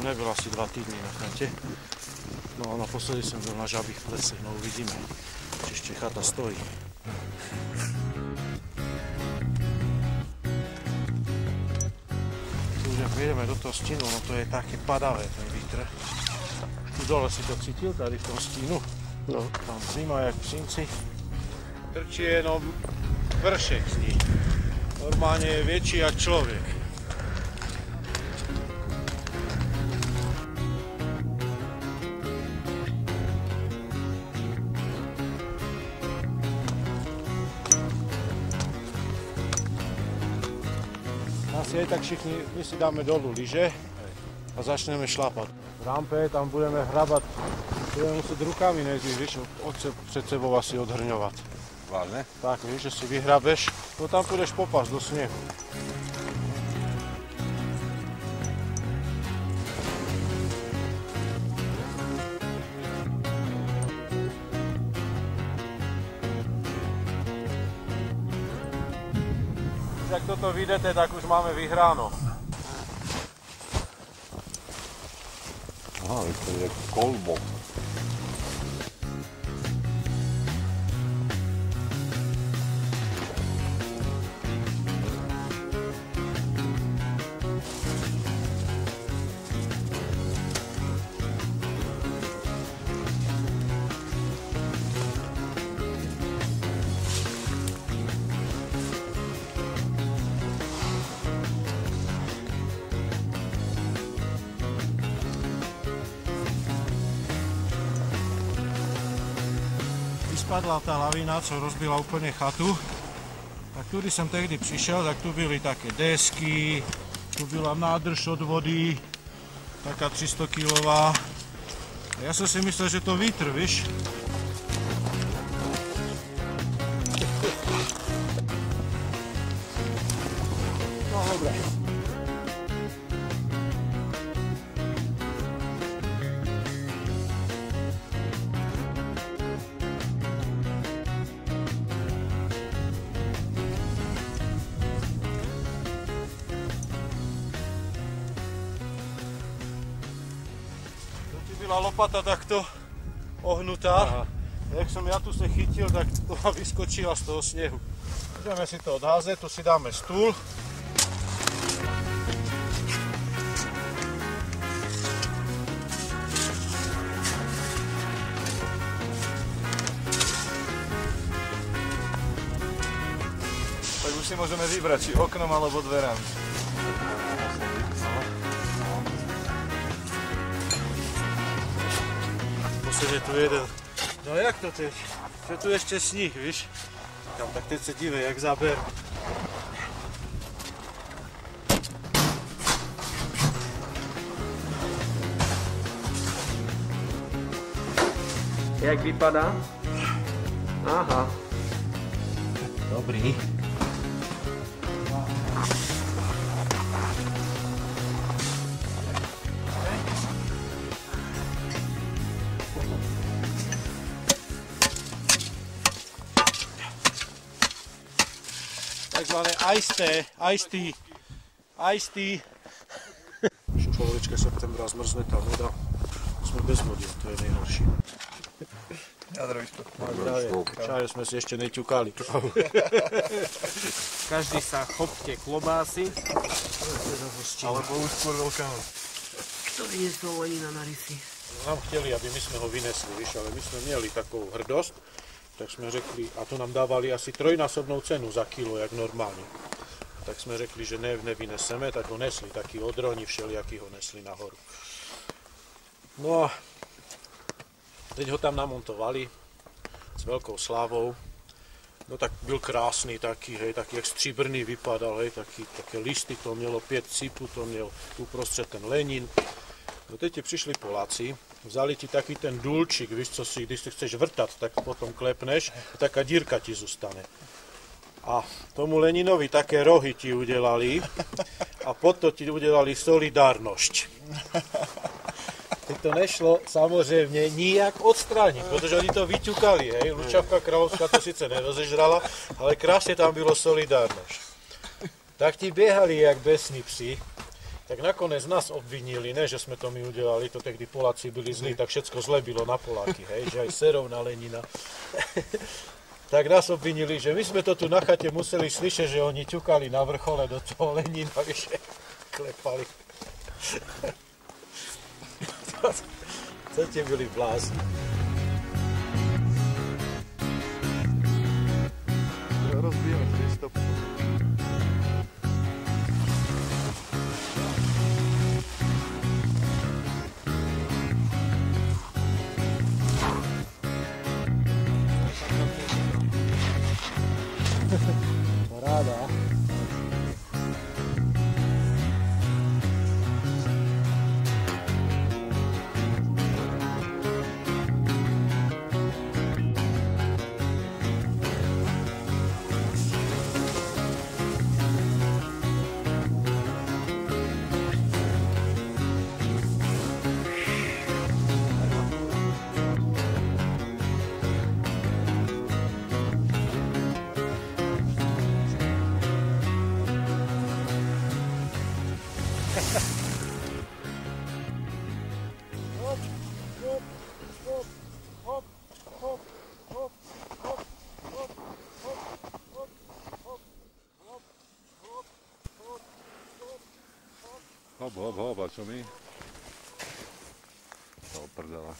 som nebyl asi 2 týdny na chate. No a naposledy som byl na Žabých plesech, no uvidíme, či ešte chata stojí. Tu už ak ideme do toho stínu, no to je také padavé ten vítr. Tu dole si to cítil, tady v tom stínu? No. Tam zima, jak psinci. Trčí jenom vršek z ní. Normálne je väčší jak človek. Asi aj tak všichni, my si dáme dolu lyže a začneme šlapať. V rampe tam budeme hrabať, budeme musieť rukami nejdřív, víš, před sebou asi odhrňovať. Vážne? Tak, víš, že si vyhrabeš, no tam pôjdeš popasť do snehu. Ak toto vidíte, tak už máme vyhráno. Aha, to je kolbo. Spadla tá lavína, co rozbila úplne chatu. Tak tudy som tehdy prišiel, tak tu byli také desky, tu byla nádrž od vody, taká 300 kilová. A ja som si myslel, že to vítr, víš? No dobre. Byla lopata takto ohnutá. Aha. Jak som ja tu se chytil, tak to vyskočila z toho snehu. Ideme si to odházet, tu si dáme stůl. Tak už si môžeme vybrať, či oknom alebo dverami. Je tu jeden. No jak to teď? Je tu ještě sníh, víš? Říkám, tak teď se dívej, jak zaber. Jak vypadá? Aha. Dobrý. Takzvané iced tea. Už v polovičke septembra zmrzne tá voda. Sme bez vody, to je nejhorší. Ja zdravíčko. Čaje sme si ešte neťukali. Každý sa chopte klobásy. Alebo už skôr veľká noc. Kto vyniesol Lenina na rysy? Nám chteli, aby my sme ho vynesli, víš, ale my sme mieli takú hrdosť, tak sme řekli, a to nám dávali asi trojnásobnou cenu za kilo, jak normálne. Tak sme řekli, že nevyneseme, tak ho nesli, takí odroni všelijakí ho nesli nahoru. No a teď ho tam namontovali s veľkou slávou. No tak byl krásny taký, hej, taký jak stříbrný vypadal, hej, také listy, to mělo 5 cípů, to měl uprostřed ten Lenin. No teď ti prišli Poláci, vzali ti taký ten dulčík, víš, co si, když si chceš vrtať, tak potom klepneš, taká dírka ti zůstane. A tomu Leninovi také rohy ti udelali a potom ti udelali solidárnosť. Teď to nešlo samozřejmě nijak odstranit, protože oni to vyťukali, hej, Lučavka Královská to sice nerozežrala, ale krásně tam bylo solidárnosť. Tak ti běhali jak besní psi. Tak nakoniec nás obvinili, ne, že sme to my udelali, to tehdy Poláci byli zlí, tak všetko zle bylo na Poláky, hej, že aj serov na Lenina. Tak nás obvinili, že my sme to tu na chate museli slyšet, že oni ťukali na vrchole do toho Lenina, vyše klepali. Co ste byli blázni. Rozbijeme 300. Paráda. Hop, hop, hop, a čo my? To prdela.